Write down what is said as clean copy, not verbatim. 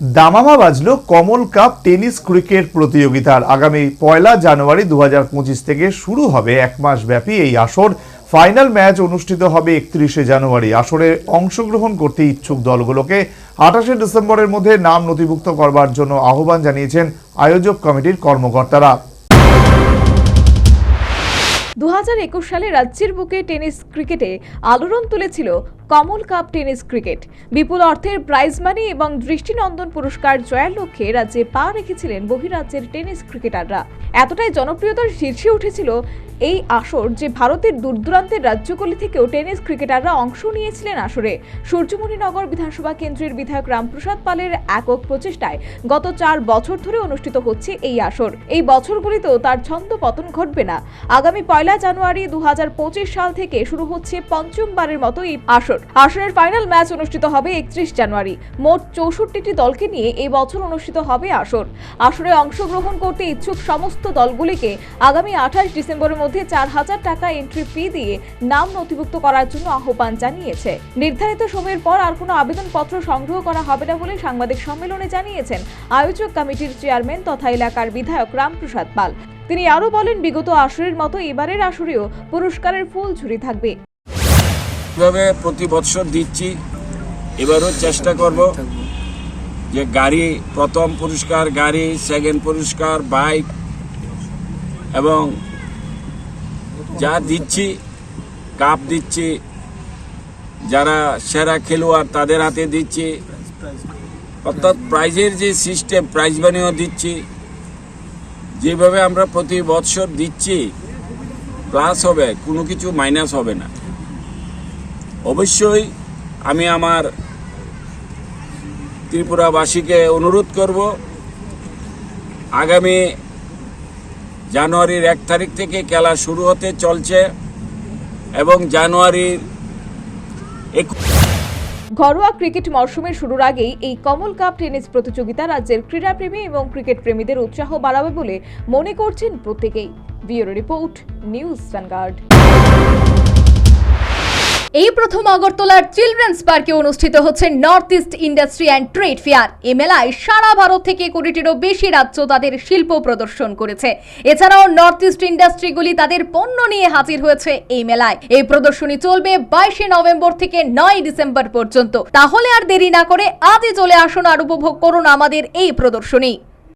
দামামা বাজলো কমল cup tennis cricket প্রতিযোগিতার। আগামী 1 জানুয়ারি 2025 থেকে শুরু হবে এক মাস ব্যাপী এই আসর। ফাইনাল ম্যাচ অনুষ্ঠিত হবে 31 জানুয়ারি। আসরে অংশগ্রহণ করতে ইচ্ছুক দলগুলোকে 28 ডিসেম্বরের মধ্যে নাম নথিভুক্ত করবার জন্য আহ্বান জানিয়েছেন আয়োজক কমিটির কর্মকর্তারা। 2021 সালে রাজ্যের বুকে টেনিস ক্রিকেটে আলোড়ন তুলেছিল কমল কাপ টেনিস ক্রিকেট। বিপুল অর্থের প্রাইজ মানি এবং দৃষ্টিনন্দন পুরস্কার জয়ের লক্ষ্যে রাজ্যে পা রেখেছিলেন বহিরাজ্যের টেনিস ক্রিকেটাররা। এতটাই জনপ্রিয়তার শীর্ষে উঠেছিল এই আসর যে ভারতের দূরদূরান্তের রাজ্যগুলি থেকেও টেনিস ক্রিকেটাররা অংশ নিয়েছিলেন আসরে। সূর্যমণিনগর বিধানসভা কেন্দ্রের বিধায়ক রামপ্রসাদ পালের একক প্রচেষ্টায় গত 4 বছর ধরে অনুষ্ঠিত হচ্ছে এই আসর। এই বছরগুলিতেও তার ছন্দ পতন ঘটবে না। আগামী 1 জানুয়ারি 2025 সাল থেকে শুরু হচ্ছে পঞ্চমবারের মতো এই আসর। আসরের ফাইনাল ম্যাচ অনুষ্ঠিত হবে 31 জানুয়ারি। মোট 64টি দলকে নিয়ে এই বছর অনুষ্ঠিত হবে আসর। আসরে অংশগ্রহণ করতে ইচ্ছুক সমস্ত দলগুলিকে আগামী 28 ডিসেম্বরের মধ্যে 4000 টাকা এন্ট্রি ফি দিয়ে নাম নথিভুক্ত করার জন্য আহ্বান জানিয়েছে। নির্ধারিত সময়ের পর আর কোনো আবেদনপত্র সংগ্রহ করা হবে না বলে সাংবাদিক সম্মেলনে জানিয়েছেন আয়োজক কমিটির চেয়ারম্যান তথা এলাকার বিধায়ক রামপ্রসাদ পাল। তিনি আরও বলেন, বিগত আসরের মতো এবারের আসরেও পুরস্কারের ফুল ঝুরি থাকবে। এভাবে প্রতি বছর দিচ্ছি, এবারও চেষ্টা করব যে গাড়ি, প্রথম পুরস্কার গাড়ি, সেকেন্ড পুরস্কার বাইক, এবং যা দিচ্ছি কাপ দিচ্ছি, যারা সেরা খেলোয়াড় তাদের হাতে দিচ্ছি, অর্থাৎ প্রাইজের যে সিস্টেম, প্রাইজ মানিও দিচ্ছি। যেভাবে আমরা প্রতি বছর দিচ্ছি প্লাস হবে, কোনো কিছু মাইনাস হবে না। অবশ্যই আমি আমার ত্রিপুরাবাসীকে অনুরোধ করব, আগামী জানুয়ারির 1 তারিখ থেকে খেলা শুরু হতে চলছে এবং জানুয়ারির ঘরোয়া ক্রিকেট মরশুমের শুরুর আগেই এই কমল কাপ টেনিস প্রতিযোগিতা রাজ্যের ক্রীড়াপ্রেমী এবং ক্রিকেট প্রেমীদের উৎসাহ বাড়াবে বলে মনে করছেন প্রত্যেকেই। Bureau report, news vanguard. এই প্রথম আগরতলার চিলড্রেন্স পার্কে অনুষ্ঠিত হচ্ছে north east industry and trade fair. এই মেলায় সারা ভারত থেকে 20টিরও বেশি রাজ্য তাদের শিল্প প্রদর্শন করেছে। এছাড়াও নর্থ ইস্ট ইন্ডাস্ট্রিগুলি তাদের পণ্য নিয়ে হাজির হয়েছে এই মেলায়। এই প্রদর্শনী চলবে 22 নভেম্বর থেকে 9 ডিসেম্বর পর্যন্ত। তাহলে আর দেরি না করে আজই চলে আসুন আর উপভোগ করুন আমাদের এই প্রদর্শনী।